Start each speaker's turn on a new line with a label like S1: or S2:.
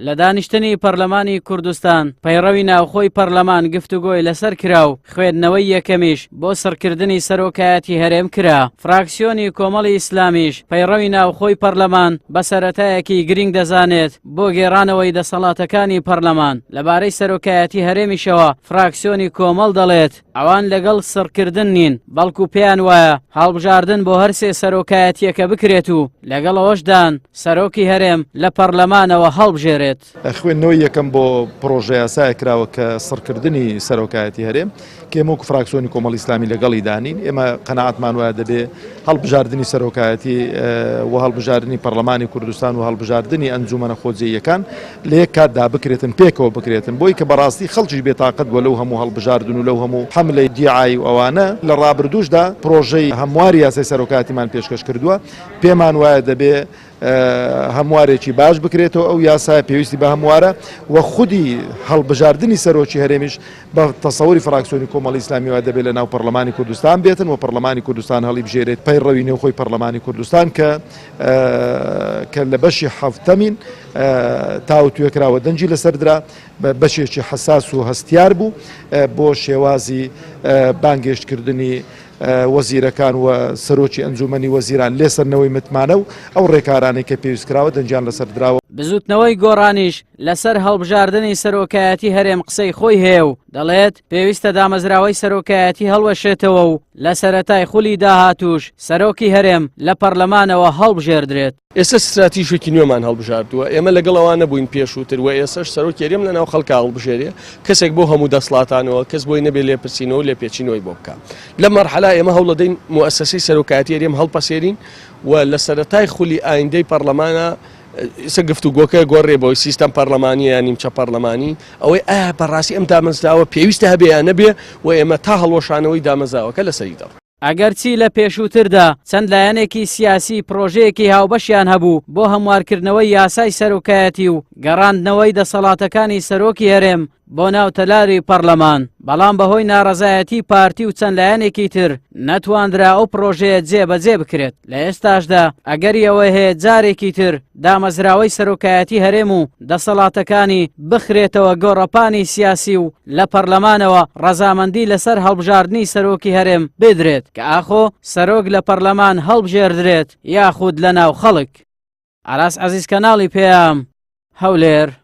S1: لە دانیشتنی پەرلەمانی کوردستان پەیڕەوی ناوخۆی پەرلەمان گفتوگۆی لەسەر کرا و خوێندنەوەی یەکەمیش بۆ سەرکردنی سەرۆکایەتی هەرێم کرا. فراکسیۆنی کۆمەڵی ئیسلامیش پەیڕەوی ناوخۆی پەرلەمان بە سەرەتایەکی گرنگ دەزانێت بۆ گێڕانەوەی دەسەڵاتەکانی پەرلەمان. لەبارەی سەرۆکایەتی هەرێمیشەوە فراکسیۆنی کۆمەڵ دەڵێت ئەوان لەگەڵ سەرکردن نین، بەڵکو پێیان وایە هەڵبژاردن بۆ هەر سێ سەرۆکایەتیەکە بکرێت و لەگەڵ ئەوەشدان سەرۆکی هەرێم لە پەرلەمانەوە هەڵبژێرێت.
S2: خوێندنەوەی یەکەم بۆ پرۆژه یاسایە کراوە کە سەرکردنی سەرۆکایەتی هەرێم کە ئێمە وەکو فراکسیۆنی کۆمەڵی ئیسلامی لەگەڵی دانین. ئێمە قەناعەتمان وایە دەبێ هەڵبژاردننی سەرۆکایەتی و هەڵبژاردننی پەرلەمانی کوردستان و هەڵبژاردننی ئەنجومەنە خۆجێیەکان لە یەک کاتدا بکرێتن، پێکەوە بکرێتن، بۆی کە بەڕاستی خەڵکیش بێتاقەت بووە لەو هەموو هەڵبژاردن و لەو هەموو حەملەی دیعایی و ئەوانە. لە ڕابردووشدا پرۆژەی هەمواری یاسای سەرۆکایەتیمان پێشکەش کردووە. پێمان وایە دەبێ هەموارێکی باش بکرێتەوە ئەو یاسای پێویستی بە هەموارە و خودی هەڵبژاردننی سەرۆکی هەرێمیش بە تەسەووری فراکسیۆنی کۆمەڵی ئیسلامی وا دەبێت لە ناو پەرلەمانی کوردستان بێتن و پەرلەمانی کوردستان هەڵی بژێرێت پەیڕەوی نێوخۆی پەرلەمانی کوردستان کە لە بەشی حەفتەمین تاوتوێکراوە دەنجی لەسەردرا بەشێکی حەساس و هەستیار بوو بۆ شێوازی بانگێشتکردنی وەزیرەکان و سەرۆکی ئەنجومەنی وەزیران لێسەرنەوەی متمانە و ئەو ڕێکارانەی کە پێویست کراوە دەنجیان لەسەر دراوە.
S1: بزوتنەوەی گۆڕانیش لەسەر هەڵبژاردننی سەرۆکایەتی هەرێم قسەی خۆی هەیە و دەڵێت پێویستە دامەزراوەی سەرۆکایەتی هەڵوەشێتەوە و لە سەرەتای خولی داهاتوش سەرۆکی هەرێم لە پەرلەمانەوە هەڵبژێردرێت.
S3: ئێستا ستراتیژێکی نوێمان هەڵبژاردووە، ئێمە لەگەڵەوە بووین پێشووتر و ئێسش سەرۆکی هەرێم لە ناو خەڵکا هەڵبژێرێ، کەسێک بۆ هەموو دەسڵاتانەوە کەس بۆی نەبێ لێپرسینەوە لێ پێچینەوەی بۆ بکە. لە مەرحەلا ئێمە هەوڵەدەین موەسسەسەی سەرۆکایەتی هەرێم هەڵپەسێرین و لە سەرەتای خولی ئایندەی پەرلەمانە گفتوگۆکە گۆڕێ بۆی سیستەم پەرلەمانی یان نیمچە پەرلەمانی ئەوەی ئایا بەڕاستی ئەم دامەزراوە پێویستە هەبێ یان نەبێ و ئێمە تا هەڵوەشانەوەی دامەزراوەکە لەسەریدا.
S1: ئەگەرچی لە پێشووتردا چەند لایەنێکی سیاسی پرۆژەیەکی هاوبەشیان هەبوو بۆ هەموارکردنەوەی یاسای سەرۆکایەتی و گەڕاندنەوەی دەسەڵاتەکانی سەرۆکی هەرێم بۆ ناوتەلاری پەرلەمان، بەڵام بەهۆی ناڕەزایەتی پارتی و چەند لایەنێکی تر نەتواندرا ئەو پرۆژەیە جێبەجێ بکرێت. لە ئێستاشدا ئەگەری ئەوەی هەیە جارێکی تر دامەزراوەی سەرۆکایەتی هەرێم و دەسەڵاتەکانی بخرێتەوە گۆڕەپانی سیاسی و لە پەرلەمانەوە ڕەزامەندی لەسەر هەڵبژاردننی سەرۆکی هەرێم بدرێت کە ئاخۆ سەرۆک لە پەرلەمان هەڵبژێردرێت یاخود لە ناو خەڵک. ئاراس عەزیز کەناڵی پێام هەولێر.